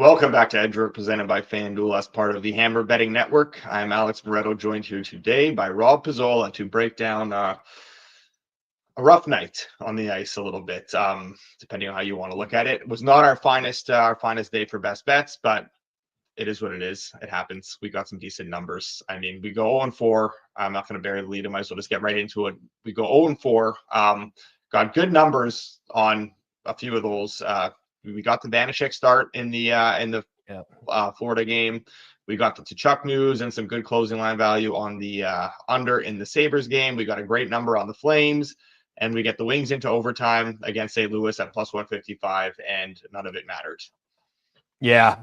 Welcome back to Edge Work, presented by FanDuel as part of the Hammer Betting Network. I'm Alex Moretto, joined here today by Rob Pizzola to break down a rough night on the ice a little bit, depending on how you want to look at it. It was not our finest day for best bets, but it is what it is. It happens. We got some decent numbers. I mean, we go 0-4. I'm not going to bury the lead. I might as well just get right into it. We go 0-4. Got good numbers on a few of those. We got the Vanishek start in the Florida game. We got the Tkachuk news and some good closing line value on the under in the Sabres game. We got a great number on the Flames, and we get the Wings into overtime against St. Louis at plus 155, and none of it mattered. Yeah,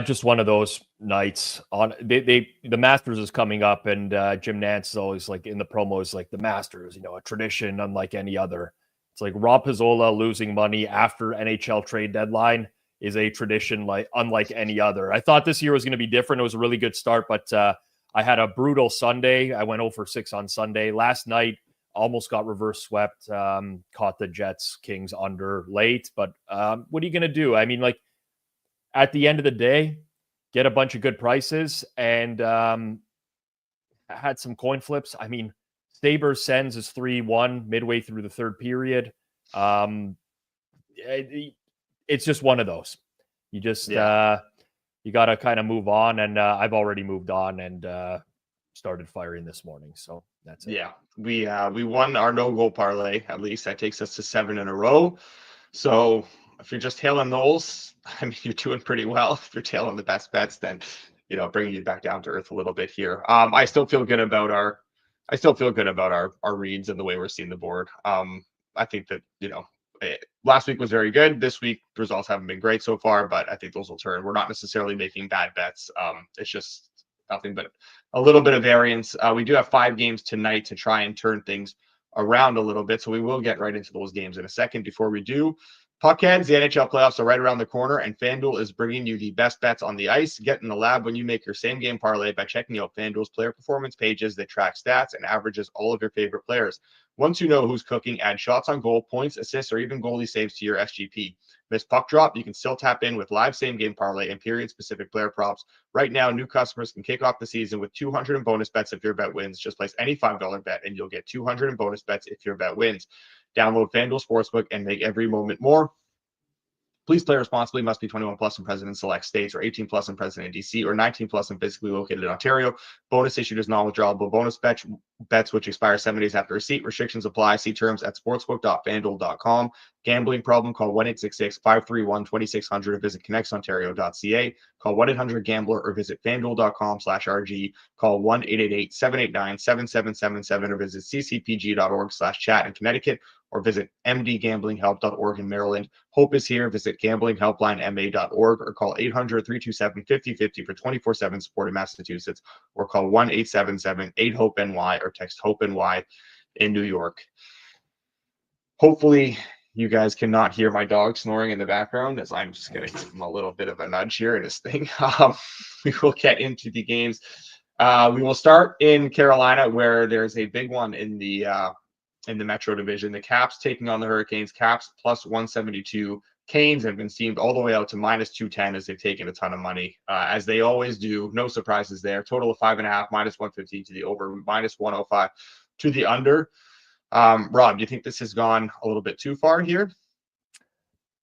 just one of those nights. The Masters is coming up, and Jim Nantz is always like in the promos, like the Masters, a tradition unlike any other. It's like Rob Pizzola losing money after NHL trade deadline is a tradition unlike any other. I thought this year was going to be different. It was a really good start, but I had a brutal Sunday. I went 0-6 on Sunday. Last night, almost got reverse swept, caught the Jets Kings under late. But what are you going to do? I mean, at the end of the day, get a bunch of good prices and had some coin flips. I mean, Sabres Sens is 3-1 midway through the third period. It's just one of those. You just you got to kind of move on, and I've already moved on and started firing this morning. So that's it. Yeah, we won our no-goal parlay. At least that takes us to 7 in a row. So if you're just tailing those, I mean, you're doing pretty well. If you're tailing the best bets, then bringing you back down to earth a little bit here. I still feel good about our reads and the way we're seeing the board. I think that last week was very good. This week results haven't been great so far, but I think those will turn. We're not necessarily making bad bets. It's just nothing but a little bit of variance. We do have 5 games tonight to try and turn things around a little bit, so we will get right into those games in a second. Before we do, Puckheads, the NHL playoffs are right around the corner, and FanDuel is bringing you the best bets on the ice. Get in the lab when you make your same-game parlay by checking out FanDuel's player performance pages that track stats and averages all of your favorite players. Once you know who's cooking, add shots on goal, points, assists, or even goalie saves to your SGP. Miss puck drop, you can still tap in with live same-game parlay and period-specific player props. Right now, new customers can kick off the season with 200 in bonus bets if your bet wins. Just place any $5 bet, and you'll get 200 in bonus bets if your bet wins. Download FanDuel Sportsbook and make every moment more. Please play responsibly. Must be 21 plus and present in select states, or 18 plus and present in DC, or 19 plus and physically located in Ontario. Bonus issued as non-withdrawable bonus bets which expire 7 days after receipt. Restrictions apply. See terms at sportsbook.fanduel.com. Gambling problem? Call 1-866-531-2600 or visit connexontario.ca. Call 1-800-GAMBLER or visit fanduel.com/RG. Call 1-888-789-7777 or visit ccpg.org/chat in Connecticut, or visit mdgamblinghelp.org in Maryland. Hope is here. Visit gamblinghelplinema.org or call 800-327-5050 for 24/7 support in Massachusetts, or call 1-877-8-HOPE-NY or text HOPE-NY in New York. Hopefully, you guys cannot hear my dog snoring in the background, as I'm just going to give him a little bit of a nudge here in his thing. We will get into the games. We will start in Carolina, where there's a big one in the Metro Division. The Caps taking on the Hurricanes. Caps plus 172. Canes have been steamed all the way out to minus 210 as they've taken a ton of money, as they always do. No surprises there. Total of 5.5, minus 115 to the over, minus 105 to the under. Rob, do you think this has gone a little bit too far here?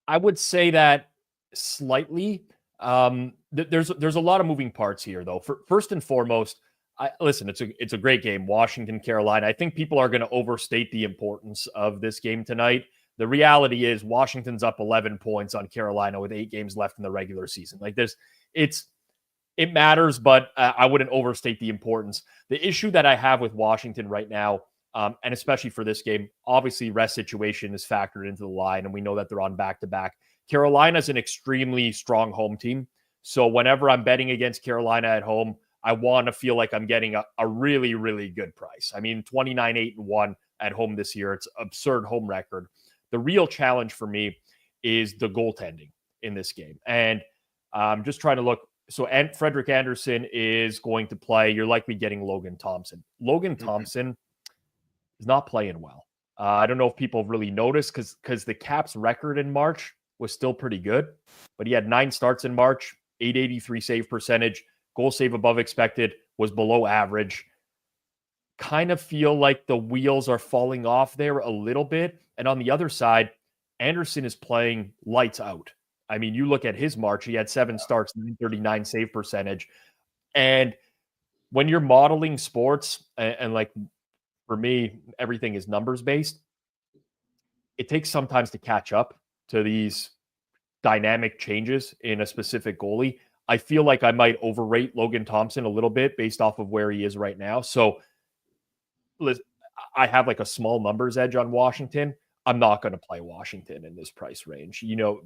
I would say that slightly. There's a lot of moving parts here, though. First and foremost, listen, it's a great game, Washington, Carolina. I think people are going to overstate the importance of this game tonight. The reality is Washington's up 11 points on Carolina with 8 games left in the regular season. It matters, but I wouldn't overstate the importance. The issue that I have with Washington right now, and especially for this game, obviously rest situation is factored into the line, and we know that they're on back-to-back. Carolina's an extremely strong home team, so whenever I'm betting against Carolina at home, I want to feel like I'm getting a really, really good price. I mean, 29-8-1 at home this year. It's an absurd home record. The real challenge for me is the goaltending in this game. And I'm just trying to look. So Frederick Anderson is going to play. You're likely getting Logan Thompson. Logan Thompson is not playing well. I don't know if people have really noticed because the Caps record in March was still pretty good, but he had 9 starts in March, 883 save percentage, goal save above expected, was below average. Kind of feel like the wheels are falling off there a little bit. And on the other side, Anderson is playing lights out. I mean, you look at his March, he had 7 starts, 939 save percentage. And when you're modeling sports, and like for me, everything is numbers based, it takes sometimes to catch up to these dynamic changes in a specific goalie. I feel like I might overrate Logan Thompson a little bit based off of where he is right now. So I have like a small numbers edge on Washington. I'm not going to play Washington in this price range. You know,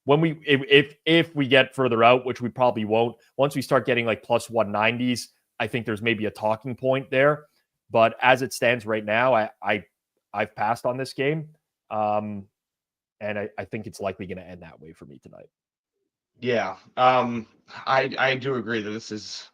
when if we get further out, which we probably won't, once we start getting like plus 190s, I think there's maybe a talking point there. But as it stands right now, I've passed on this game. And I think it's likely going to end that way for me tonight. Yeah. I do agree that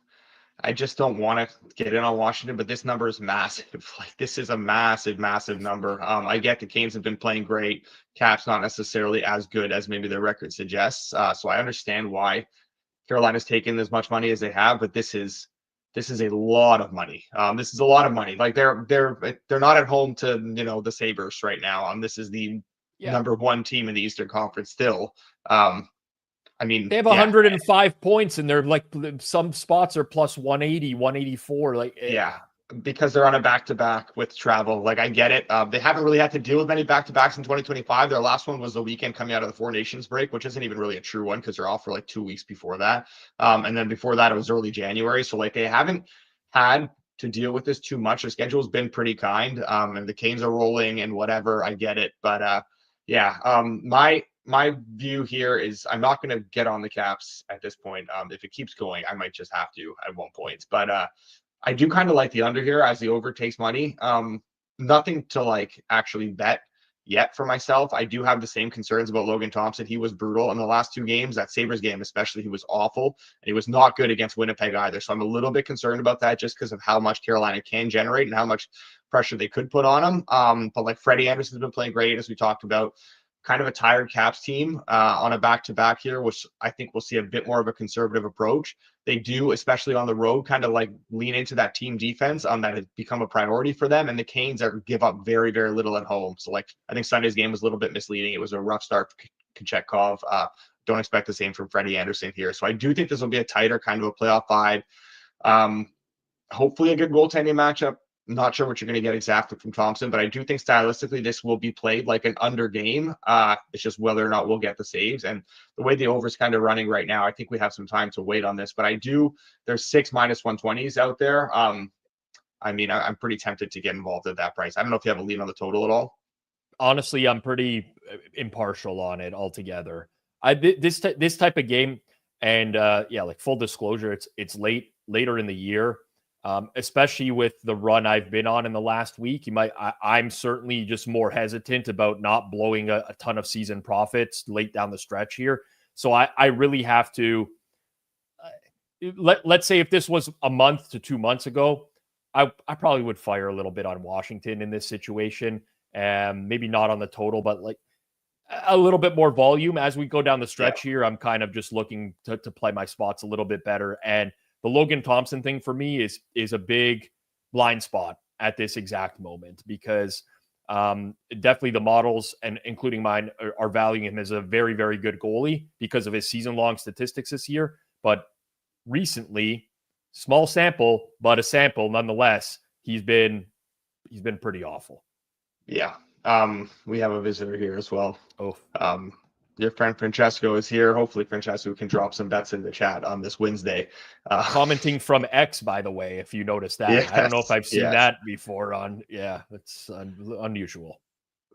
I just don't want to get in on Washington, but this number is massive. Like, this is a massive, massive number. I get the Canes have been playing great. Caps not necessarily as good as maybe their record suggests. So I understand why Carolina's taken as much money as they have, but this is a lot of money. This is a lot of money. Like, they're not at home to, the Sabres right now. This is the number 1 team in the Eastern Conference still. I mean, they have 105 points, and they're like, some spots are plus 180, 184. Like, because they're on a back-to-back with travel. Like, I get it. They haven't really had to deal with many back-to-backs in 2025. Their last one was the weekend coming out of the Four Nations break, which isn't even really a true one because they're off for like 2 weeks before that. And then before that, it was early January. So like, they haven't had to deal with this too much. Their schedule's been pretty kind. And the Canes are rolling and whatever. I get it. But my view here is I'm not going to get on the Caps at this point. If it keeps going, I might just have to at one point. But I do kind of like the under here as the over takes money. Nothing to like actually bet yet for myself. I do have the same concerns about Logan Thompson. He was brutal in the last 2 games. That Sabres game especially, he was awful. And he was not good against Winnipeg either. So I'm a little bit concerned about that just because of how much Carolina can generate and how much pressure they could put on him. But like, Freddie Anderson's been playing great, as we talked about. Kind of a tired Caps team on a back-to-back here, which I think we'll see a bit more of a conservative approach. They do, especially on the road, kind of like lean into that team defense that has become a priority for them. And the Canes give up very, very little at home. So like, I think Sunday's game was a little bit misleading. It was a rough start for Kochetkov. Don't expect the same from Freddie Anderson here. So I do think this will be a tighter kind of a playoff vibe. Hopefully a good goaltending matchup. I'm not sure what you're going to get exactly from Thompson, but I do think stylistically this will be played like an under game. It's just whether or not we'll get the saves. And the way the over is kind of running right now, I think we have some time to wait on this. But there's 6 minus 120s out there. I mean, I'm pretty tempted to get involved at that price. I don't know if you have a lead on the total at all. Honestly, I'm pretty impartial on it altogether. This type of game, and like full disclosure, it's later in the year. Especially with the run I've been on in the last week, I'm certainly just more hesitant about not blowing a ton of season profits late down the stretch here. So I really have to, let's say if this was a month to 2 months ago, I probably would fire a little bit on Washington in this situation. Maybe not on the total, but like a little bit more volume as we go down the stretch here. I'm kind of just looking to play my spots a little bit better. And the Logan Thompson thing for me is a big blind spot at this exact moment because definitely the models, and including mine, are valuing him as a very, very good goalie because of his season-long statistics this year. But recently, small sample, but a sample nonetheless, he's been pretty awful. Yeah. We have a visitor here as well. Oh. Your friend Francesco is here. Hopefully Francesco can drop some bets in the chat on this Wednesday. Commenting from X, by the way, if you noticed that. Yes, I don't know if I've seen that before that's unusual.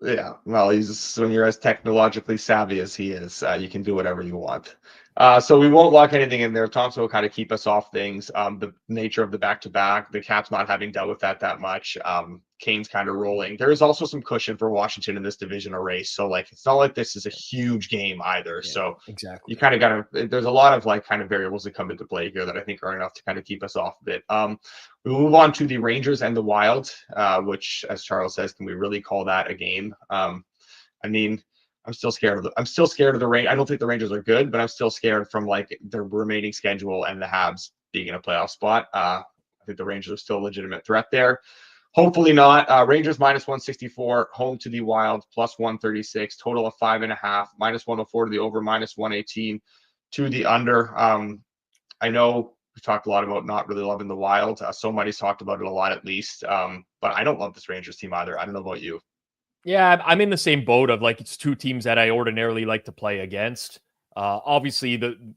Yeah, well, when you're as technologically savvy as he is, you can do whatever you want. So we won't lock anything in there. Thompson will kind of keep us off things. The nature of the back-to-back, the Caps not having dealt with that much. Canes kind of rolling. There is also some cushion for Washington in this divisional race. So like, it's not like this is a huge game either. Yeah, so exactly, you kind of got to, there's a lot of like kind of variables that come into play here that I think are enough to kind of keep us off a bit. We move on to the Rangers and the Wild, which, as Charles says, can we really call that a game? I mean, I'm still scared of the Rangers. I don't think the Rangers are good, but I'm still scared from like their remaining schedule and the Habs being in a playoff spot. I think the Rangers are still a legitimate threat there. Hopefully not. Rangers minus 164, home to the Wild, plus 136, total of 5.5, minus 104 to the over, minus 118 to the under. I know we've talked a lot about not really loving the Wild. Somebody's talked about it a lot at least. But I don't love this Rangers team either. I don't know about you. Yeah, I'm in the same boat of like it's two teams that I ordinarily like to play against. Obviously, the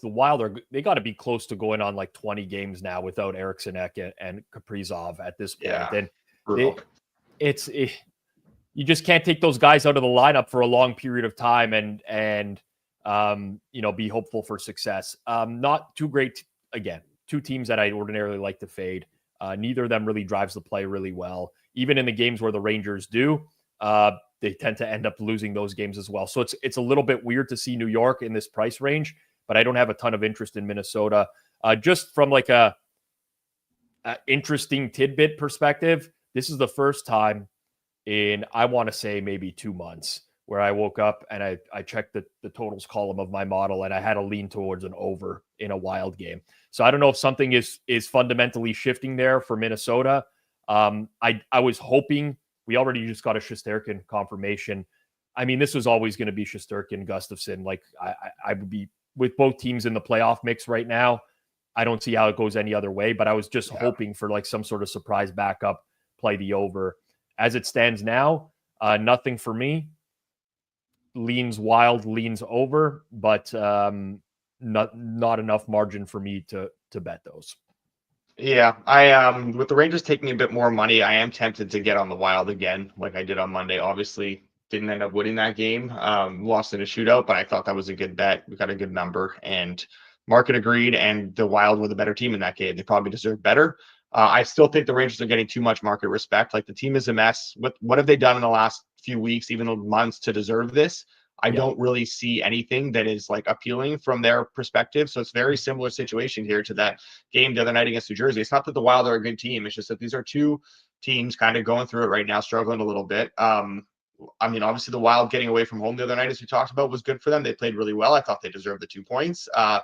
Wild they got to be close to going on like 20 games now without Eriksson and Kaprizov at this point. Yeah, and you just can't take those guys out of the lineup for a long period of time and be hopeful for success. Not too great. Again, two teams that I ordinarily like to fade. Neither of them really drives the play really well. Even in the games where the Rangers do, they tend to end up losing those games as well. So it's a little bit weird to see New York in this price range, but I don't have a ton of interest in Minnesota. Just from like a interesting tidbit perspective, this is the first time in, I want to say maybe 2 months, where I woke up and I checked the totals column of my model and I had a lean towards an over in a Wild game. So I don't know if something is fundamentally shifting there for Minnesota. I was hoping. We already just got a Shesterkin confirmation. I mean, this was always going to be Shesterkin, Gustafsson. Like I would be with both teams in the playoff mix right now. I don't see how it goes any other way, but I was just hoping for like some sort of surprise backup, play the over. As it stands now, nothing for me. Leans Wild, leans over, but not enough margin for me to bet those. Yeah, I with the Rangers taking a bit more money, I am tempted to get on the Wild again, like I did on Monday. Obviously, didn't end up winning that game. Lost in a shootout, but I thought that was a good bet. We got a good number, and market agreed, and the Wild were the better team in that game. They probably deserve better. I still think the Rangers are getting too much market respect. Like the team is a mess. What have they done in the last few weeks, even months, to deserve this? I don't really see anything that is like appealing from their perspective. So it's very similar situation here to that game the other night against New Jersey. It's not that the Wild are a good team. It's just that these are two teams kind of going through it right now, struggling a little bit. I mean, obviously the Wild getting away from home the other night, as we talked about, was good for them. They played really well. I thought they deserved the 2 points. I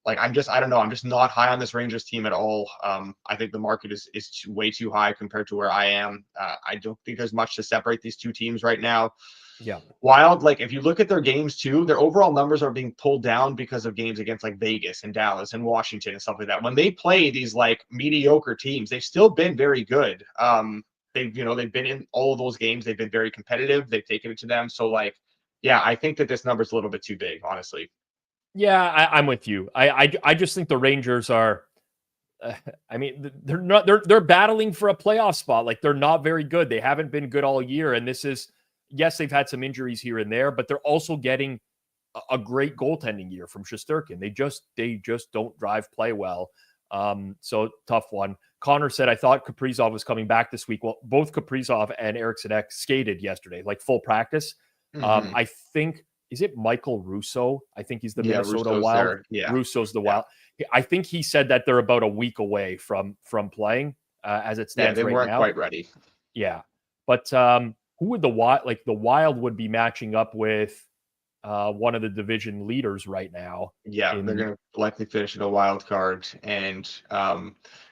don't know. I'm just not high on this Rangers team at all. I think the market is way too high compared to where I am. I don't think there's much to separate these two teams right now. Yeah. Wild, like if you look at their games too, their overall numbers are being pulled down because of games against like Vegas and Dallas and Washington and stuff like that. When they play these like mediocre teams, they've still been very good. They've been in all of those games. They've been very competitive. They've taken it to them. So like, yeah, I think that this number is a little bit too big, honestly. Yeah, I'm with you. I just think the Rangers are. I mean, they're battling for a playoff spot. Like they're not very good. They haven't been good all year, and this is. Yes, they've had some injuries here and there, but they're also getting a great goaltending year from Shesterkin. They just don't drive play well. So tough one. Connor said, I thought Kaprizov was coming back this week. Well, both Kaprizov and Eriksson skated yesterday, like full practice. Mm-hmm. I think, is it Michael Russo? I think he's the Minnesota Russo's Wild. there. Yeah. Russo's the Wild. I think he said that they're about a week away from playing as it stands right now. They weren't quite ready. Yeah. But who would the Wild would be matching up with one of the division leaders right now? Yeah, they're going to likely finish in a wild card, and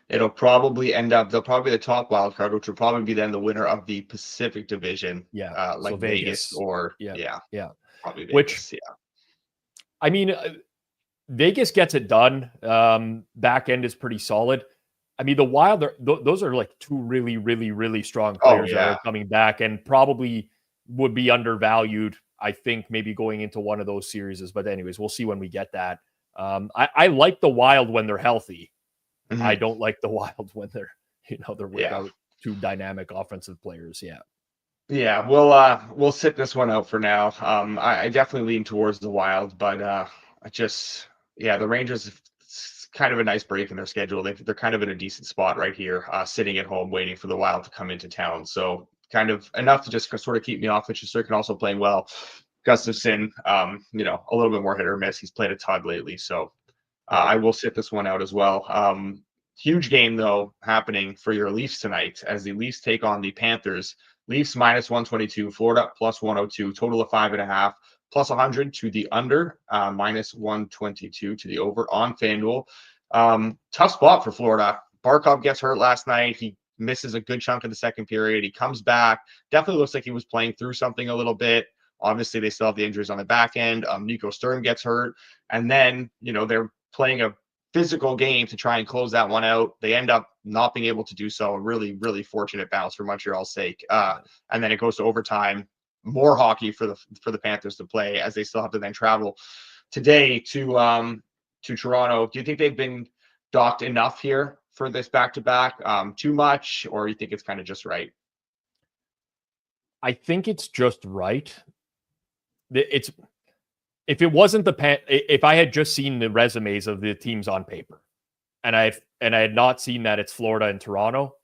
it'll probably end up. They'll probably be the top wild card, which will probably be then the winner of the Pacific Division. Yeah, like so Vegas or yeah, probably Vegas. Which, I mean, Vegas gets it done. Back end is pretty solid. I mean, the Wild, those are like two really, really, really strong players that are coming back and probably would be undervalued, I think, maybe going into one of those series. But anyways, we'll see when we get that. I like the Wild when they're healthy. Mm-hmm. I don't like the Wild when they're without two dynamic offensive players. Yeah. Yeah, we'll sit this one out for now. I definitely lean towards the Wild, but the Rangers, it's kind of a nice break in their schedule. They're kind of in a decent spot right here, sitting at home waiting for the Wild to come into town. So kind of enough to just sort of keep me off. Shesterkin also playing well. Gustafsson, a little bit more hit or miss. He's played a ton lately, so I will sit this one out as well. Huge game though happening for your Leafs tonight as the Leafs take on the Panthers. Leafs minus 122, Florida plus 102, total of 5.5, plus 100 to the under, minus 122 to the over on FanDuel. Tough spot for Florida. Barkov gets hurt last night. He misses a good chunk of the second period. He comes back. Definitely looks like he was playing through something a little bit. Obviously, they still have the injuries on the back end. Nico Sturm gets hurt. And then, they're playing a physical game to try and close that one out. They end up not being able to do so. A really, really fortunate bounce for Montreal's sake. And then it goes to overtime. More hockey for the Panthers to play, as they still have to then travel today to Toronto. Do you think they've been docked enough here for this back-to-back? Too much, or you think it's kind of just right? I think it's just right. If it wasn't if I had just seen the resumes of the teams on paper, and I had not seen that it's Florida and Toronto,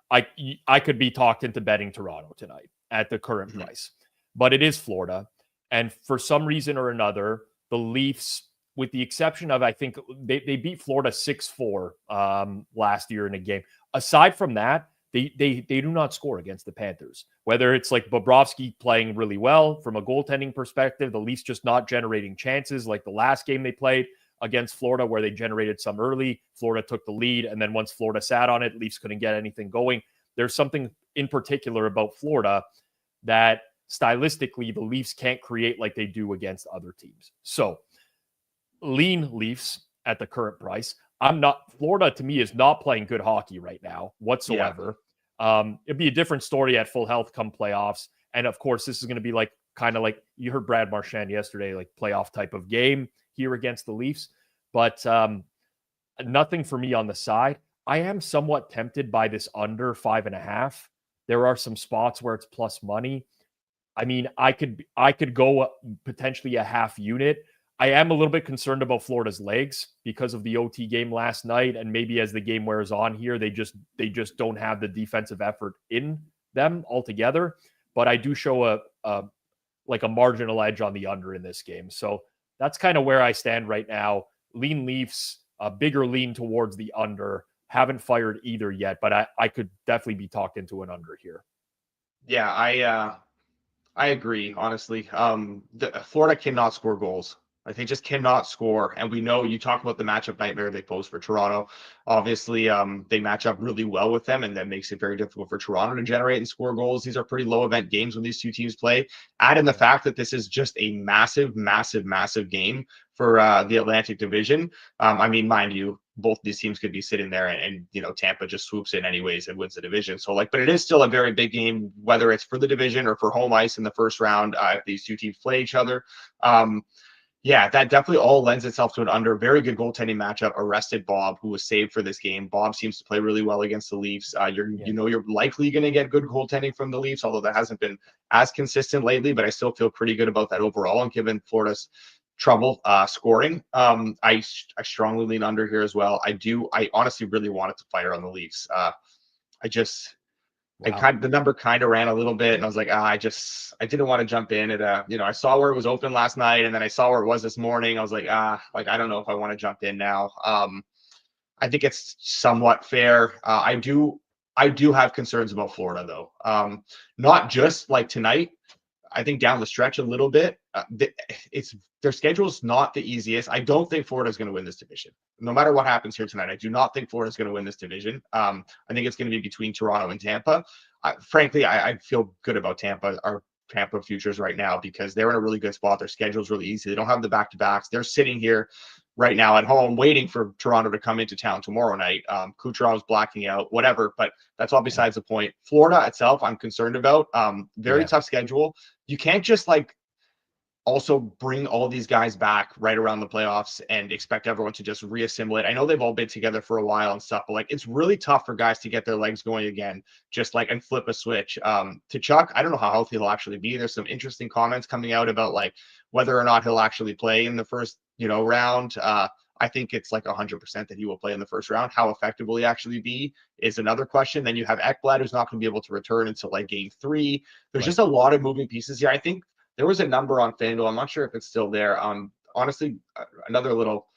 I could be talked into betting Toronto tonight at the current price. But it is Florida, and for some reason or another, the Leafs, with the exception of, I think they beat Florida 6-4 last year in a game. Aside from that, they do not score against the Panthers. Whether it's like Bobrovsky playing really well from a goaltending perspective, the Leafs just not generating chances like the last game they played against Florida, where they generated some early. Florida took the lead, and then once Florida sat on it, Leafs couldn't get anything going. There's something in particular about Florida that stylistically the Leafs can't create like they do against other teams. So lean Leafs at the current price. Florida to me is not playing good hockey right now whatsoever. Yeah. It'd be a different story at full health come playoffs. And of course, this is going to be like kind of like you heard Brad Marchand yesterday, like playoff type of game here against the Leafs. But nothing for me on the side. I am somewhat tempted by this under 5.5. There are some spots where it's plus money. I mean, I could go potentially a half unit. I am a little bit concerned about Florida's legs because of the OT game last night, and maybe as the game wears on here, they just don't have the defensive effort in them altogether. But I do show a marginal edge on the under in this game, so that's kind of where I stand right now. Lean Leafs, a bigger lean towards the under. Haven't fired either yet, but I could definitely be talked into an under here. Yeah, I agree, honestly. Florida cannot score goals. Like, they just cannot score. And we know, you talk about the matchup nightmare they pose for Toronto. Obviously, they match up really well with them, and that makes it very difficult for Toronto to generate and score goals. These are pretty low event games when these two teams play. Add in the fact that this is just a massive, massive, massive game for the Atlantic Division. I mean, mind you, both these teams could be sitting there and Tampa just swoops in anyways and wins the division. So but it is still a very big game, whether it's for the division or for home ice in the first round, if these two teams play each other. Yeah, that definitely all lends itself to an under. Very good goaltending matchup. Arrested Bob, who was saved for this game. Bob seems to play really well against the Leafs. You're likely going to get good goaltending from the Leafs, although that hasn't been as consistent lately, but I still feel pretty good about that overall. And given Florida's trouble scoring, I strongly lean under here as well. I honestly really wanted to fire on the Leafs. The number kind of ran a little bit, and I was like, I didn't want to jump in at I saw where it was open last night, and then I saw where it was this morning. I was like, I don't know if I want to jump in now. I think it's somewhat fair. I do have concerns about Florida though. Not just like tonight. I think down the stretch a little bit. Their schedule's not the easiest. I don't think Florida's going to win this division. No matter what happens here tonight, I do not think Florida's going to win this division. I think it's going to be between Toronto and Tampa. Frankly, I feel good about Tampa futures right now because they're in a really good spot. Their schedule's really easy. They don't have the back-to-backs. They're sitting here right now at home waiting for Toronto to come into town tomorrow night. Kucherov's blacking out, whatever, but that's all besides the point. Florida itself, I'm concerned about. Very tough schedule. You can't just also bring all these guys back right around the playoffs and expect everyone to just reassimilate. I know they've all been together for a while and stuff, but it's really tough for guys to get their legs going again, and flip a switch. To Chuck, I don't know how healthy he'll actually be. There's some interesting comments coming out about whether or not he'll actually play in the first, round. I think it's 100% that he will play in the first round. How effective will he actually be is another question. Then you have Ekblad, who's not going to be able to return until game 3. There's just a lot of moving pieces here. I think there was a number on FanDuel. I'm not sure if it's still there. Honestly, another little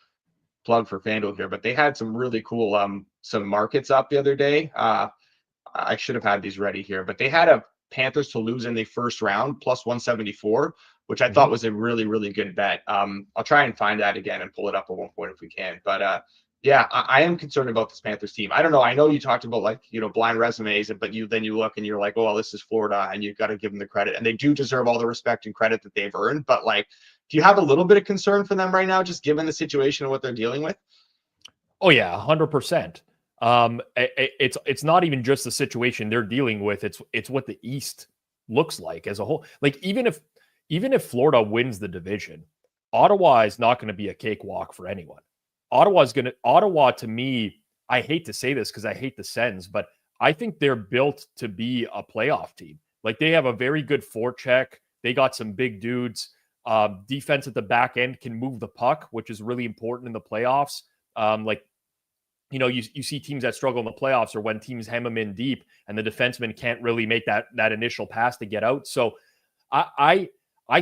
plug for FanDuel here, but they had some really cool some markets up the other day. I should have had these ready here, but they had Panthers to lose in the first round, plus 174, which I thought was a really, really good bet. I'll try and find that again and pull it up at one point if we can. But yeah, I am concerned about this Panthers team. I don't know. I know you talked about like, blind resumes, but then you look and you're like, oh, well, this is Florida, and you've got to give them the credit, and they do deserve all the respect and credit that they've earned. But like, do you have a little bit of concern for them right now, just given the situation and what they're dealing with? Oh yeah, 100%. It's not even just the situation they're dealing with. It's what the East looks like as a whole. Like even if Florida wins the division, Ottawa is not going to be a cakewalk for anyone. Ottawa to me, I hate to say this because I hate the Sens, but I think they're built to be a playoff team. Like they have a very good forecheck. They got some big dudes. Defense at the back end can move the puck, which is really important in the playoffs. You see teams that struggle in the playoffs or when teams hem them in deep and the defenseman can't really make that initial pass to get out. So I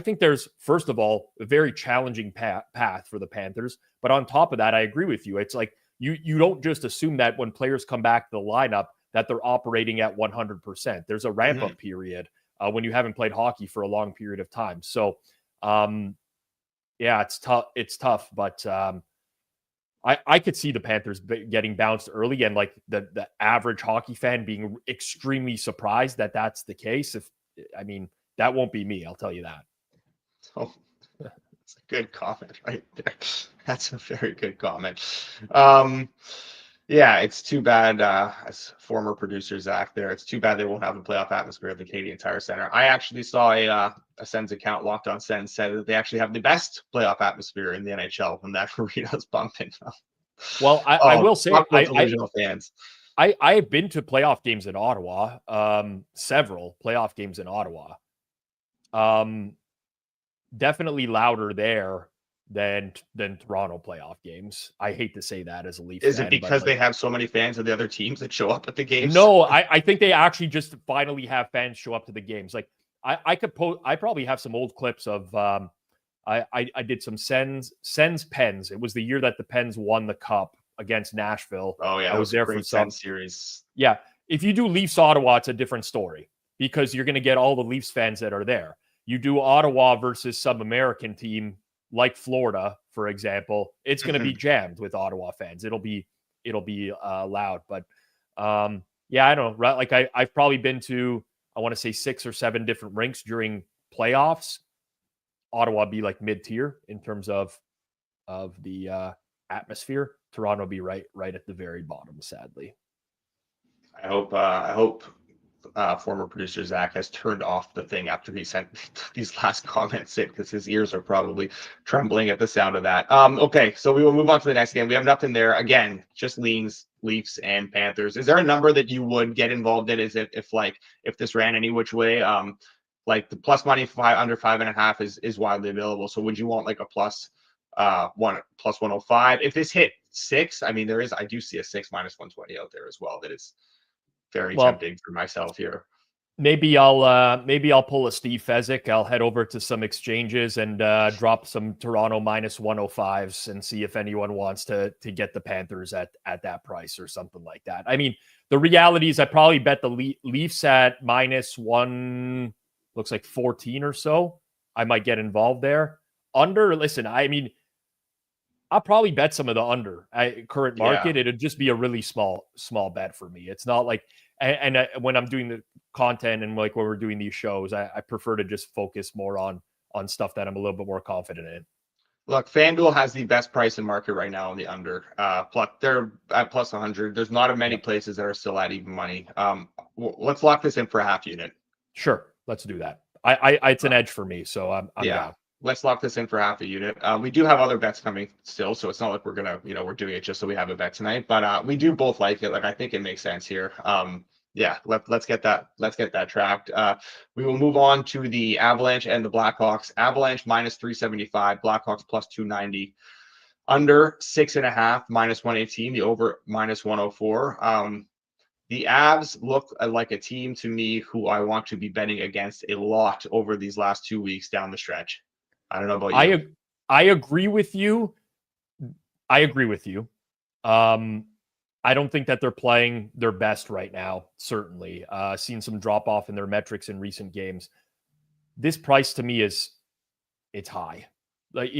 think there's, first of all, a very challenging path for the Panthers. But on top of that, I agree with you. It's like you don't just assume that when players come back to the lineup that they're operating at 100%. There's a ramp-up period when you haven't played hockey for a long period of time. So, yeah, it's tough. It's tough, but I could see the Panthers getting bounced early and like the average hockey fan being extremely surprised that that's the case. That won't be me. I'll tell you that. Oh, that's a good comment right there. That's a very good comment. Yeah, it's too bad, as former producer Zach there, it's too bad they won't have a playoff atmosphere at the Canadian Tire Center. I actually saw a Sens account, Locked On Sens, said that they actually have the best playoff atmosphere in the NHL when that arena's bumping. Well, I will say, delusional fans. I've been to playoff games in Ottawa, several playoff games in Ottawa. Definitely louder there than Toronto playoff games. I hate to say that as a Leafs fan. Is it because they have so many fans of the other teams that show up at the games? No, I think they actually just finally have fans show up to the games. Like I probably have some old clips of I did some Sens Pens. It was the year that the Pens won the cup against Nashville. Oh yeah, I was there for some series. Yeah, if you do Leafs Ottawa, it's a different story because you're going to get all the Leafs fans that are there. You do Ottawa versus some American team like Florida, for example, it's going to be jammed with Ottawa fans. It'll be loud, but yeah, I don't know. Right? Like I've probably been to, I want to say 6 or 7 different rinks during playoffs. Ottawa be like mid-tier in terms of the atmosphere. Toronto be right at the very bottom, sadly. I hope former producer Zach has turned off the thing after he sent these last comments in, because his ears are probably trembling at the sound of that. Okay, so we will move on to the next game. We have nothing there. Again, just leans, Leafs and Panthers. Is there a number that you would get involved in? Is it if this ran any which way? Like the plus money under 5.5 is widely available. So would you want like a plus 105? If this hit 6, I do see a 6 minus 120 out there as well. That is very tempting for myself here. Maybe I'll pull a Steve Fezzik. I'll head over to some exchanges and drop some Toronto minus 105s and see if anyone wants to get the Panthers at that price or something like that. I mean, the reality is I probably bet the Leafs at minus 1, looks like 14 or so. I might get involved there. Under, listen, I mean, I'll probably bet some of the under current market. Yeah. It'd just be a really small bet for me. It's not like, and when I'm doing the content and like when we're doing these shows, I prefer to just focus more on stuff that I'm a little bit more confident in. Look, FanDuel has the best price in market right now on the under. They're at plus 100. There's not many places that are still at even money. Let's lock this in for a half unit. Sure, let's do that. It's an edge for me, so I'm down. Let's lock this in for half a unit. We do have other bets coming still, so it's not like we're gonna, we're doing it just so we have a bet tonight. But we do both like it. Like I think it makes sense here. Let's get that tracked. We will move on to the Avalanche and the Blackhawks. Avalanche minus 375, Blackhawks plus 290. Under 6.5 minus 118. The over minus 104. The Avs look like a team to me who I want to be betting against a lot over these last 2 weeks down the stretch. I don't know about you. I agree with you. I don't think that they're playing their best right now, certainly. Seen some drop off in their metrics in recent games. This price to me it's high. Like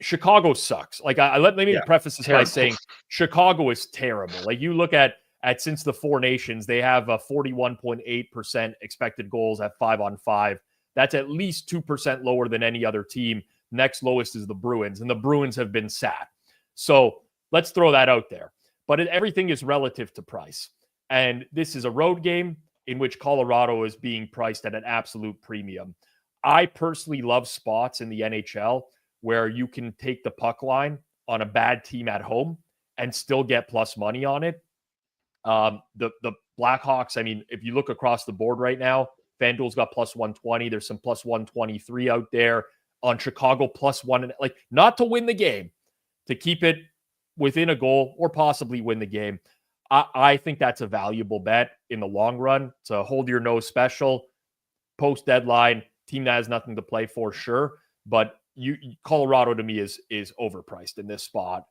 Chicago sucks. Like let me preface this by saying Chicago is terrible. Like you look at since the Four Nations, they have a 41.8% expected goals at 5-on-5. That's at least 2% lower than any other team. Next lowest is the Bruins, and the Bruins have been sad. So let's throw that out there. But everything is relative to price. And this is a road game in which Colorado is being priced at an absolute premium. I personally love spots in the NHL where you can take the puck line on a bad team at home and still get plus money on it. The Blackhawks, I mean, if you look across the board right now, FanDuel's got plus 120. There's some plus 123 out there on Chicago plus one. Like, not to win the game, to keep it within a goal or possibly win the game. I think that's a valuable bet in the long run. It's a hold your nose special. Post deadline, team that has nothing to play for, sure. But Colorado to me is overpriced in this spot,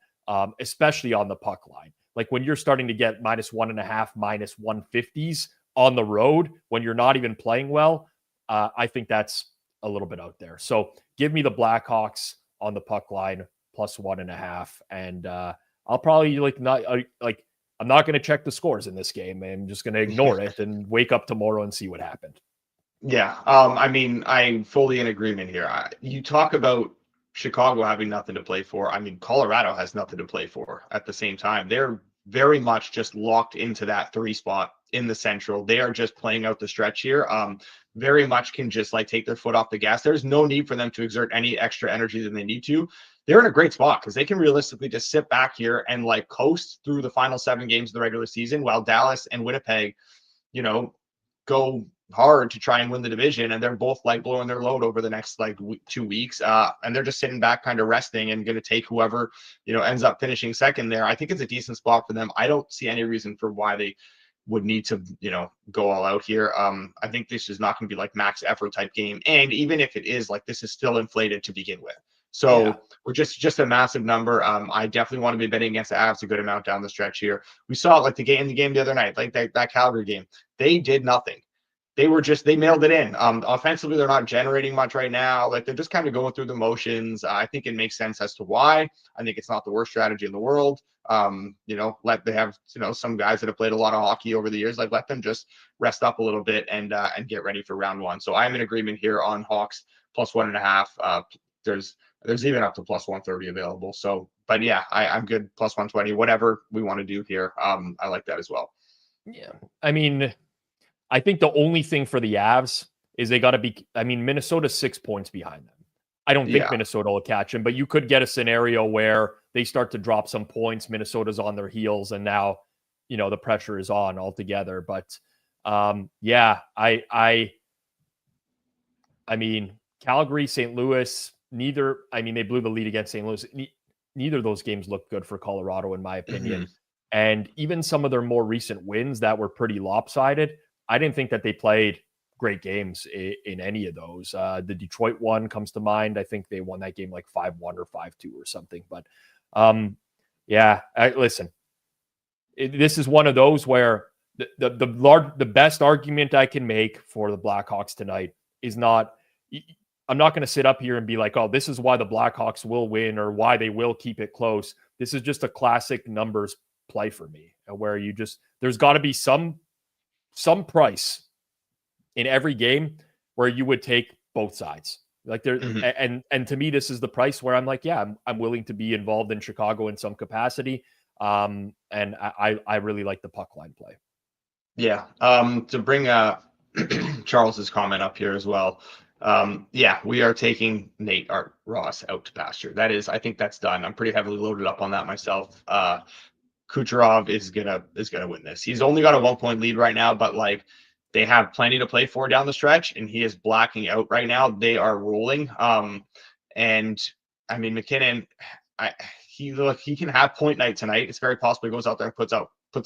especially on the puck line. Like when you're starting to get -1.5, -150s on the road when you're not even playing well, I think that's a little bit out there. So give me the Blackhawks on the puck line plus 1.5, and I'll probably I'm not going to check the scores in this game. I'm just going to ignore it and wake up tomorrow and see what happened. Yeah, I mean, I'm fully in agreement here. You talk about Chicago having nothing to play for. I mean, Colorado has nothing to play for at the same time. They're very much just locked into that 3 spot in the Central. They are just playing out the stretch here. Very much can just like take their foot off the gas. There's no need for them to exert any extra energy than they need to. They're in a great spot because they can realistically just sit back here and like coast through the final 7 games of the regular season while Dallas and Winnipeg, go hard to try and win the division, and they're both like blowing their load over the next like 2 weeks, and they're just sitting back kind of resting and going to take whoever ends up finishing second there. I think it's a decent spot for them. I don't see any reason for why they would need to go all out here. I think this is not going to be like max effort type game, and even if it is, like, this is still inflated to begin with. So we're just a massive number. I definitely want to be betting against the Avs a good amount down the stretch here. We saw like the game the other night, like that Calgary game. They did nothing. They mailed it in. Offensively, they're not generating much right now. Like, they're just kind of going through the motions. I think it makes sense as to why. I think it's not the worst strategy in the world. They have some guys that have played a lot of hockey over the years. Like, let them just rest up a little bit and get ready for round 1. So I'm in agreement here on Hawks plus 1.5. There's even up to plus 130 available. So, but yeah, I'm good. Plus 120, whatever we want to do here. I like that as well. Yeah, I mean, I think the only thing for the Avs is they got to be, Minnesota's 6 points behind them. I don't think Minnesota will catch them, but you could get a scenario where they start to drop some points. Minnesota's on their heels, and now, the pressure is on altogether. But I mean, Calgary, St. Louis, they blew the lead against St. Louis. Neither of those games looked good for Colorado, in my opinion. Mm-hmm. And even some of their more recent wins that were pretty lopsided, I didn't think that they played great games in any of those. The Detroit one comes to mind. I think they won that game like 5-1 or 5-2 or something. But listen, this is one of those where the best argument I can make for the Blackhawks tonight is not, I'm not going to sit up here and be like, oh, this is why the Blackhawks will win or why they will keep it close. This is just a classic numbers play for me, where there's got to be some price in every game where you would take both sides. Like there, and to me, this is the price where I'm like, yeah, I'm willing to be involved in Chicago in some capacity. And I really like the puck line play. Yeah. To bring Charles's comment up here as well. We are taking Nate Ross out to pasture. I think that's done. I'm pretty heavily loaded up on that myself. Kucherov is gonna win this. He's only got a 1-point lead right now, but like, they have plenty to play for down the stretch, and he is blacking out right now. They are rolling. And I mean, McKinnon, he can have point night tonight. It's very possible he goes out there and puts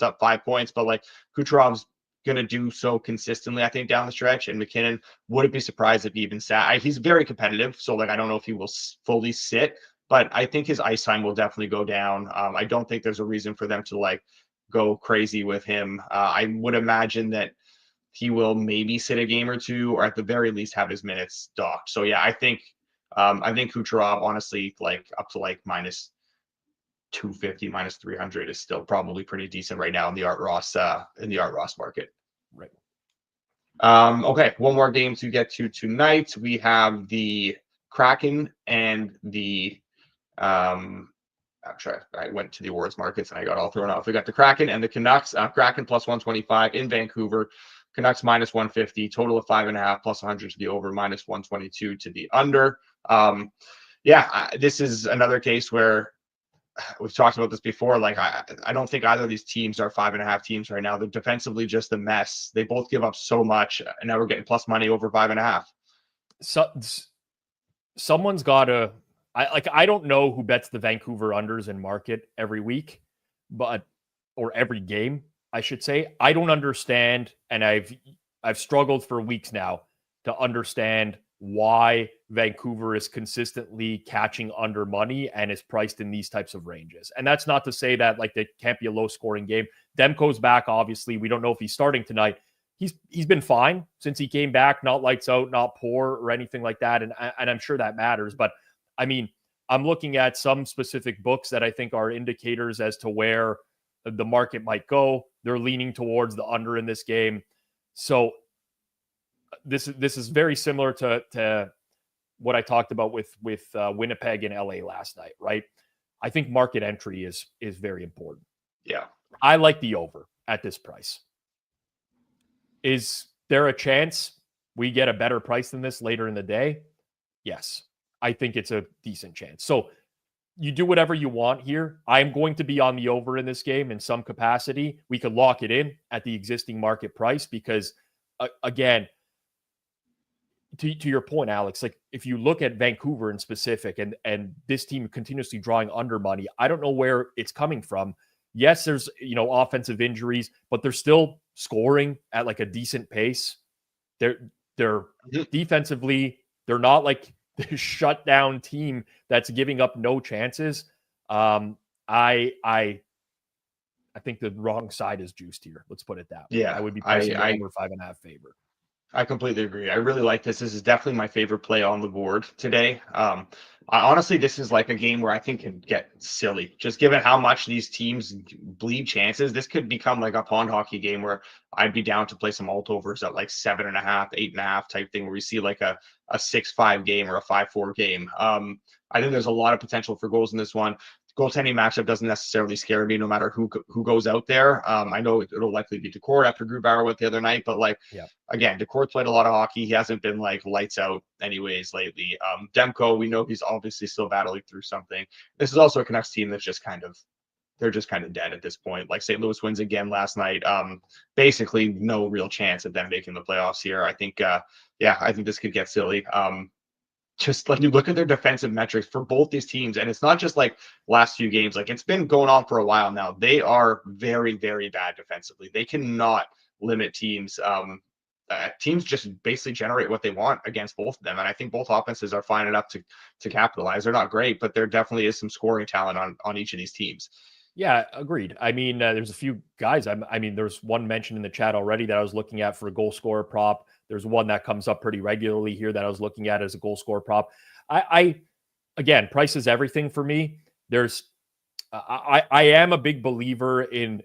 up 5 points, but like, Kucherov's gonna do so consistently, I think, down the stretch. And McKinnon, wouldn't be surprised if he even sat. He's very competitive, so like, I don't know if he will fully sit, but I think his ice time will definitely go down. I don't think there's a reason for them to like go crazy with him. I would imagine that he will maybe sit a game or two, or at the very least have his minutes docked. So yeah, I think Kucherov, honestly, like up to like minus 250, minus 300 is still probably pretty decent right now in the Art Ross market. Right. Okay, one more game to get to tonight. We have the Kraken and the actually, I went to the awards markets and I got all thrown off. We got the Kraken and the Canucks. Kraken plus 125 in Vancouver. Canucks minus 150. Total of 5.5 plus 100 to the over, minus 122 to the under. This is another case where we've talked about this before. Like, I don't think either of these teams are 5.5 teams right now. They're defensively just a mess. They both give up so much, and now we're getting plus money over 5.5. So someone's got to. I don't know who bets the Vancouver unders in market every week, or every game, I should say. I don't understand, and I've struggled for weeks now to understand why Vancouver is consistently catching under money and is priced in these types of ranges. And that's not to say that like they can't be a low scoring game. Demko's back, obviously. We don't know if he's starting tonight. He's been fine since he came back, not lights out, not poor or anything like that. And I'm sure that matters. But I mean, I'm looking at some specific books that I think are indicators as to where the market might go. They're leaning towards the under in this game. So this is very similar to what I talked about with Winnipeg and LA last night, right? I think market entry is very important. Yeah. I like the over at this price. Is there a chance we get a better price than this later in the day? Yes. I think it's a decent chance. So you do whatever you want here. I'm going to be on the over in this game in some capacity. We could lock it in at the existing market price because, again, to your point, Alex, like if you look at Vancouver in specific and this team continuously drawing under money, I don't know where it's coming from. Yes, there's, offensive injuries, but they're still scoring at like a decent pace. They're defensively, they're not like the shutdown team that's giving up no chances. I think the wrong side is juiced here. Let's put it that way. Yeah, I would be pricing over 5.5 favor. I completely agree. I really like this. This is definitely my favorite play on the board today. Honestly, this is like a game where I think can get silly. Just given how much these teams bleed chances, this could become like a pond hockey game where I'd be down to play some alt overs at like 7.5, 8.5 type thing, where we see like a 6-5 game or a 5-4 game. I think there's a lot of potential for goals in this one. Goaltending matchup doesn't necessarily scare me, no matter who goes out there. I know it'll likely be Decourt after Grubauer went the other night, but again, Decourt played a lot of hockey. He hasn't been like lights out anyways lately. Demko, we know he's obviously still battling through something. This is also a Canucks team that's just kind of dead at this point. Like St. Louis wins again last night. Basically no real chance of them making the playoffs here. I think this could get silly. Just like you look at their defensive metrics for both these teams, and it's not just like last few games, like it's been going on for a while now. They are very, very bad defensively. They cannot limit teams. Teams just basically generate what they want against both of them. And I think both offenses are fine enough to capitalize. They're not great, but there definitely is some scoring talent on each of these teams. Yeah, agreed. I mean, there's a few guys. I mean, there's one mentioned in the chat already that I was looking at for a goal scorer prop. There's one that comes up pretty regularly here that I was looking at as a goal scorer prop. Again, price is everything for me. I am a big believer in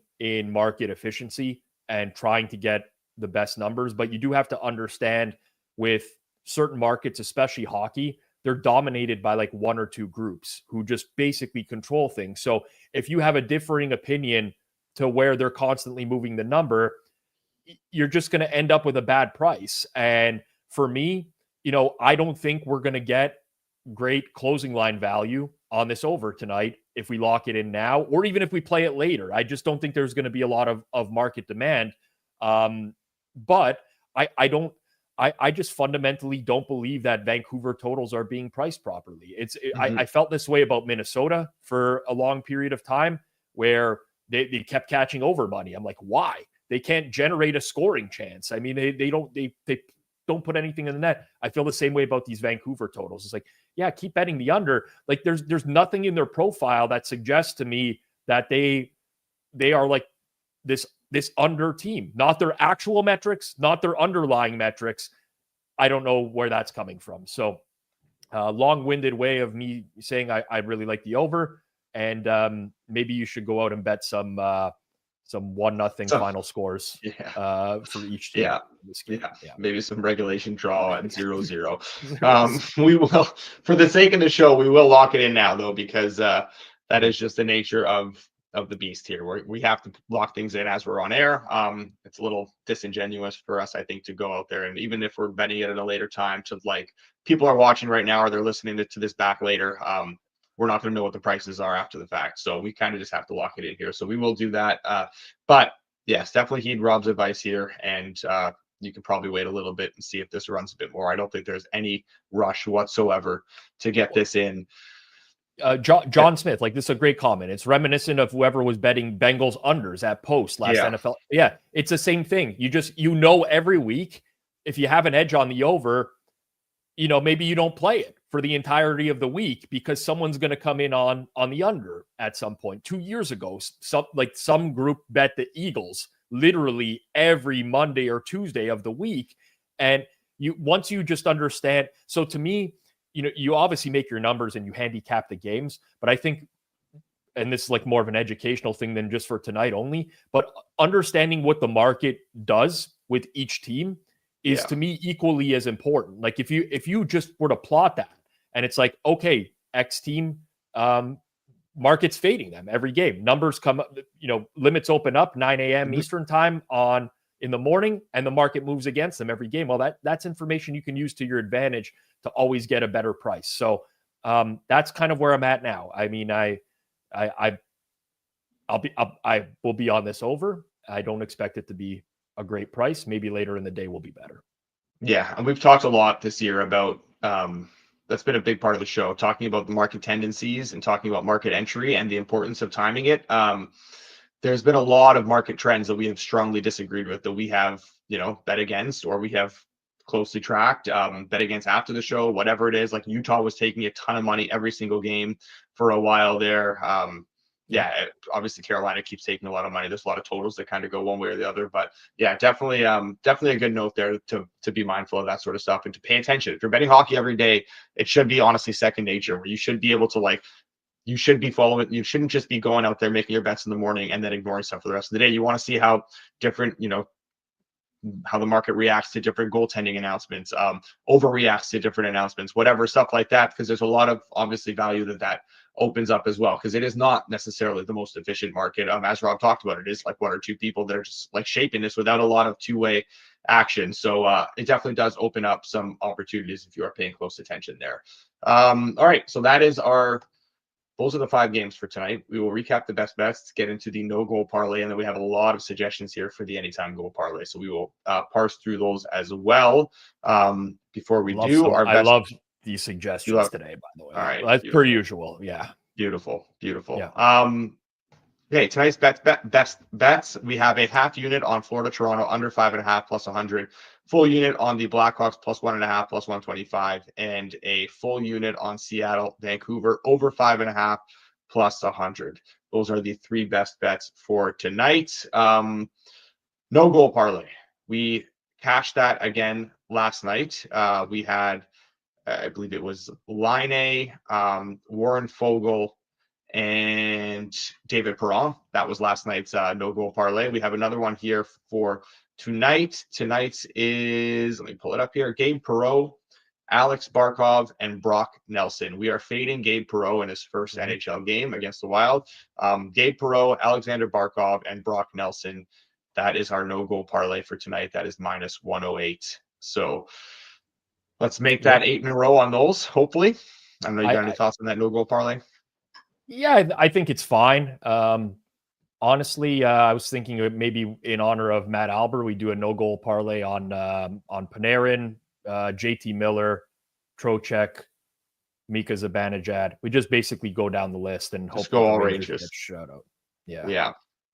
market efficiency and trying to get the best numbers, but you do have to understand with certain markets, especially hockey, they're dominated by like one or two groups who just basically control things. So if you have a differing opinion to where they're constantly moving the number, you're just going to end up with a bad price. And for me, I don't think we're going to get great closing line value on this over tonight if we lock it in now, or even if we play it later. I just don't think there's going to be a lot of market demand. But I just fundamentally don't believe that Vancouver totals are being priced properly. I felt this way about Minnesota for a long period of time where they kept catching over money. I'm like, why? They can't generate a scoring chance. I mean, they don't put anything in the net. I feel the same way about these Vancouver totals. It's like, yeah, keep betting the under. Like there's nothing in their profile that suggests to me that they are like this under team, not their actual metrics, not their underlying metrics. I don't know where that's coming from. So long-winded way of me saying I really like the over, and maybe you should go out and bet some 1-0 final scores for each team. Maybe some regulation draw at 0-0. We will, for the sake of the show, we will lock it in now though, because that is just the nature of the beast here. We have to lock things in as we're on air. It's a little disingenuous for us, I think, to go out there, and even if we're betting it at a later time, to like, people are watching right now or they're listening to this back later. We're not going to know what the prices are after the fact. So we kind of just have to lock it in here. So we will do that. But yes, definitely heed Rob's advice here. And you can probably wait a little bit and see if this runs a bit more. I don't think there's any rush whatsoever to get this in. John Smith, like, this is a great comment. It's reminiscent of whoever was betting Bengals unders at post last NFL. Yeah, it's the same thing. You know, every week, if you have an edge on the over, maybe you don't play it for the entirety of the week because someone's going to come in on the under at some point. 2 years ago, some group bet the Eagles literally every Monday or Tuesday of the week. And once you just understand, so to me, you obviously make your numbers and you handicap the games, but I think, and this is like more of an educational thing than just for tonight only, but understanding what the market does with each team is to me equally as important. Like if you just were to plot that and it's like, okay, X team, market's fading them every game. Numbers come up, limits open up 9 a.m. Eastern time in the morning, and the market moves against them every game. Well, that's information you can use to your advantage to always get a better price. So that's kind of where I'm at now. I mean, I will be on this over. I don't expect it to be a great price. Maybe later in the day will be better. Yeah. And we've talked a lot this year about, that's been a big part of the show, talking about the market tendencies and talking about market entry and the importance of timing it. There's been a lot of market trends that we have strongly disagreed with, that we have, bet against, or we have closely tracked, bet against after the show, whatever it is. Like Utah was taking a ton of money every single game for a while there. Obviously Carolina keeps taking a lot of money. There's a lot of totals that kind of go one way or the other, but yeah, definitely a good note there to be mindful of that sort of stuff and to pay attention. If you're betting hockey every day, it should be honestly second nature, where you should be able to you should be following. You shouldn't just be going out there making your bets in the morning and then ignoring stuff for the rest of the day. You want to see how different, how the market reacts to different goaltending announcements, overreacts to different announcements, whatever, stuff like that, because there's a lot of obviously value that opens up as well, because it is not necessarily the most efficient market. As Rob talked about, it is like one or two people that are just like shaping this without a lot of two-way action. So it definitely does open up some opportunities if you are paying close attention there. All right, so those are the 5 games for tonight. We will recap the best bets, get into the no goal parlay, and then we have a lot of suggestions here for the anytime goal parlay. So we will parse through those as well. Before we do our best, I love these suggestions today, by the way. All right, as per usual. Yeah. Beautiful. Yeah. Okay, tonight's best bets. We have a half unit on Florida Toronto under 5.5 plus 100, full unit on the Blackhawks plus 1.5 plus 125, and a full unit on Seattle Vancouver over 5.5 plus 100. Those are the 3 best bets for tonight. No goal parlay. We cashed that again last night. We had, I believe it was Line, Warren Fogle, and David Perron. That was last night's no goal parlay. We have another one here for tonight. Tonight's is, let me pull it up here, Gabe Perreault, Alex Barkov, and Brock Nelson. We are fading Gabe Perreault in his first NHL game against the Wild. Gabe Perreault, Alexander Barkov, and Brock Nelson. That is our no goal parlay for tonight. That is minus 108. So let's make that 8 in a row on those, hopefully. I don't know, you got any thoughts on that no goal parlay? Yeah, I think it's fine. Honestly, I was thinking maybe in honor of Matt Albert, we do a no goal parlay on Panarin, JT Miller, Trocheck, Mika Zibanejad. We just basically go down the list and hope go all Rangers. Shout out. Yeah,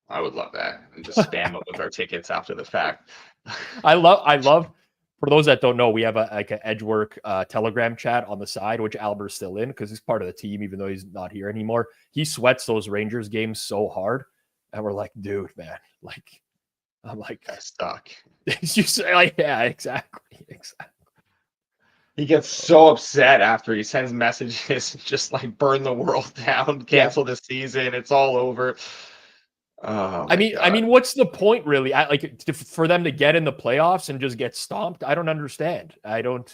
I would love that, and just spam up with our tickets after the fact. I love. For those that don't know, we have an Edgework Telegram chat on the side, which Albert's still in because he's part of the team, even though he's not here anymore. He sweats those Rangers games so hard And we're like, dude, man, like, I'm like, I stuck. you say, like, yeah, exactly. He gets so upset after he sends messages, just like burn the world down, cancel the season, it's all over. Oh I my God. mean, what's the point really? For them to get in the playoffs and just get stomped? I don't understand. I don't.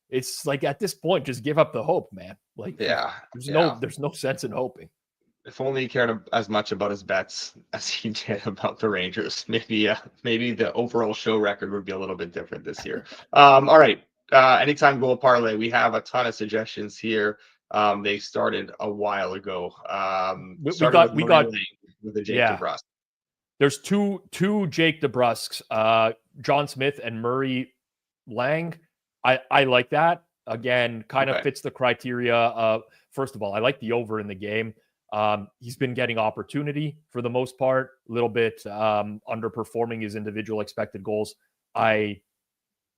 It's like at this point, just give up the hope, man. Like, there's no sense in hoping. If only he cared as much about his bets as he did about the Rangers. Maybe the overall show record would be a little bit different this year. All right. Anytime goal parlay. We have a ton of suggestions here. They started a while ago. We got with the Jake DeBrusk. There's two Jake DeBrusks, John Smith and Murray Lang. I like that. Again, kind of fits the criteria of, first of all, I like the over in the game. He's been getting opportunity for the most part, a little bit underperforming his individual expected goals. I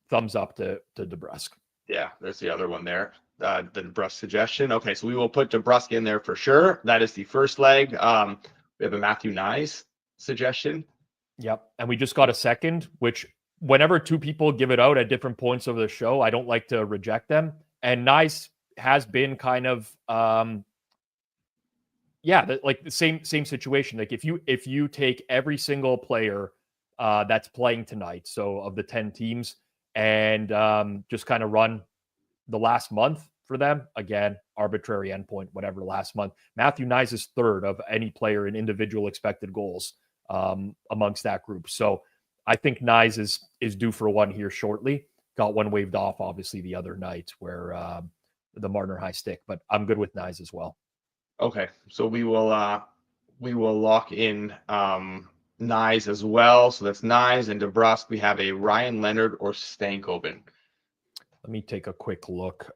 thumbs up to DeBrusk. Yeah, there's the other one there. The DeBrusk suggestion. Okay, so we will put DeBrusk in there for sure. That is the first leg. We have a Matthew Nyes suggestion. Yep. And we just got a second, which whenever two people give it out at different points of the show, I don't like to reject them. And Nyes has been kind of like the same situation. Like if you take every single player that's playing tonight, so of the 10 teams, and just kind of run the last month for them, again, arbitrary endpoint, whatever, last month, Matthew Nyes is third of any player in individual expected goals amongst that group. So I think Nyes is due for one here shortly. Got one waved off, obviously, the other night where the Marner high stick, but I'm good with Nyes as well. Okay, so we will lock in Nyes as well. So that's Nyes and DeBrusk. We have a Ryan Leonard or Stankoven. Let me take a quick look.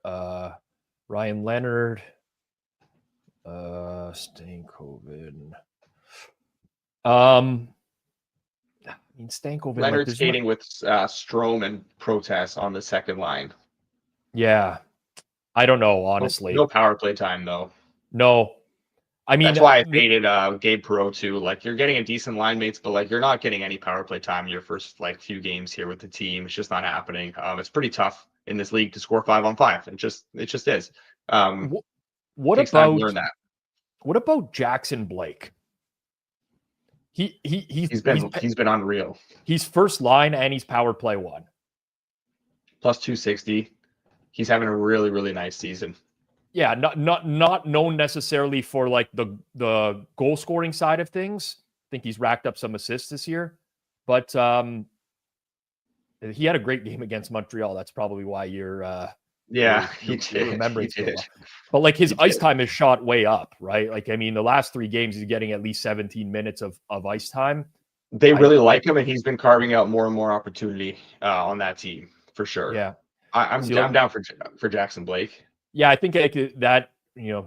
Ryan Leonard, Stankoven. I mean, Stankoven. Leonard skating with Strome and Protest on the second line. Yeah, I don't know, honestly. No power play time though. No, I mean, that's why I hated Gabe Perreault too. Like, you're getting a decent line mates, but like, you're not getting any power play time in your first like few games here with the team. It's just not happening. It's pretty tough in this league to score 5-on-5. It just is. What about Jackson Blake? He's been unreal. He's first line and he's power play one. Plus 260. He's having a really, really nice season. Yeah, not known necessarily for like the goal scoring side of things. I think he's racked up some assists this year, but he had a great game against Montreal. That's probably why you're remembering it. But like his ice time is shot way up, right? Like, I mean, the last 3 games he's getting at least 17 minutes of ice time. They really like him, and he's been carving out more and more opportunity on that team for sure. Yeah, I'm down for Jackson Blake. Yeah, I think that,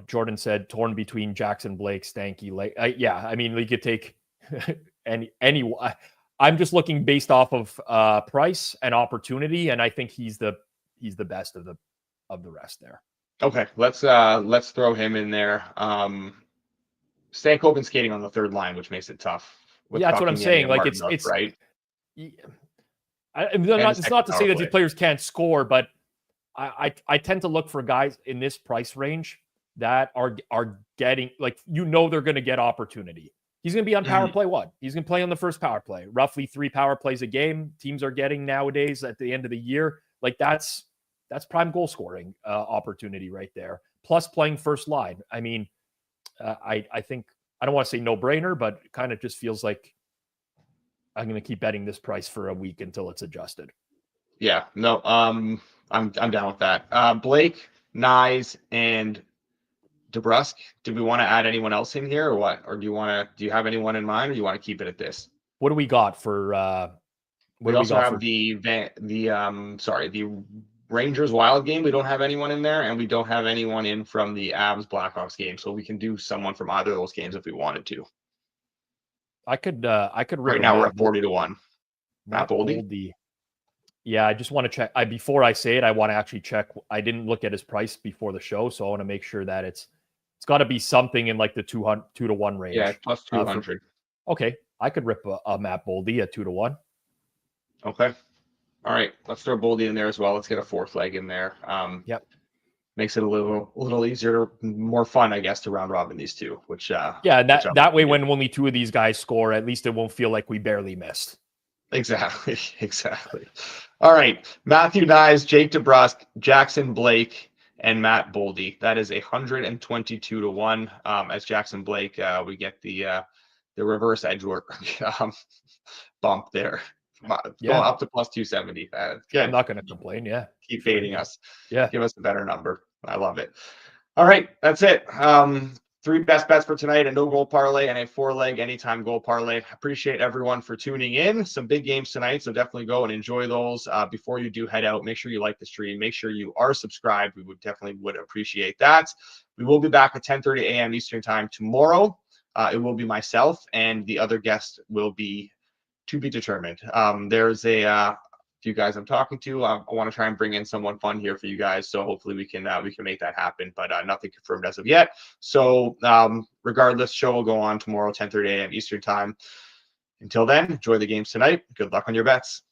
Jordan said torn between Jackson Blake, Stanky Lake. I mean, we could take any. I'm just looking based off of price and opportunity, and I think he's the best of the rest there. Okay, let's throw him in there. Stankoven skating on the third line, which makes it tough. Yeah, that's what I'm saying. Like, it's right. It's not to say that these players can't score, but I tend to look for guys in this price range that are getting, like, they're going to get opportunity. He's going to be on power play one. He's going to play on the first power play. Roughly 3 power plays a game. Teams are getting nowadays at the end of the year. Like, that's prime goal scoring opportunity right there. Plus playing first line. I mean, I think, I don't want to say no brainer, but it kind of just feels like I'm going to keep betting this price for a week until it's adjusted. Yeah, no, I'm down with that. Blake, Nyes, and DeBrusk. Do we want to add anyone else in here, or what? Or do you have anyone in mind, or do you want to keep it at this? What do we got for? We also have the Rangers Wild game. We don't have anyone in there, and we don't have anyone in from the Avs Blackhawks game. So we can do someone from either of those games if we wanted to. I could. Right now we're at 40-1. Matt Boldy. Yeah, I just want to check. Before I say it, I want to actually check. I didn't look at his price before the show, so I want to make sure that it's got to be something in like the 2 to 1 range. Yeah, plus 200. Okay, I could rip a Matt Boldy at 2-1. Okay. All right. Let's throw Boldy in there as well. Let's get a fourth leg in there. Yep. Makes it a little easier, more fun, I guess, to round robin these two, which Yeah, and that way, when only two of these guys score, at least it won't feel like we barely missed. Exactly. All right. Matthew Nyes, Jake DeBrusk, Jackson Blake, and Matt Boldy. That is 122-1. As Jackson Blake, we get the reverse edge work bump there. Going up to plus 270. Good. I'm not going to complain. Yeah. Keep fading us. Yeah. Give us a better number. I love it. All right. That's it. 3 best bets for tonight, a no goal parlay and a 4-leg anytime goal parlay. Appreciate everyone for tuning in. Some big games tonight, so definitely go and enjoy those. Before you do head out, make sure you like the stream. Make sure you are subscribed. We would appreciate that. We will be back at 10:30 a.m. Eastern time tomorrow. It will be myself, and the other guest will be to be determined. There's a few guys I'm talking to. I want to try and bring in someone fun here for you guys, so hopefully we can make that happen, but nothing confirmed as of yet. So regardless, show will go on tomorrow 10:30 a.m. Eastern time. Until then, enjoy the games tonight. Good luck on your bets.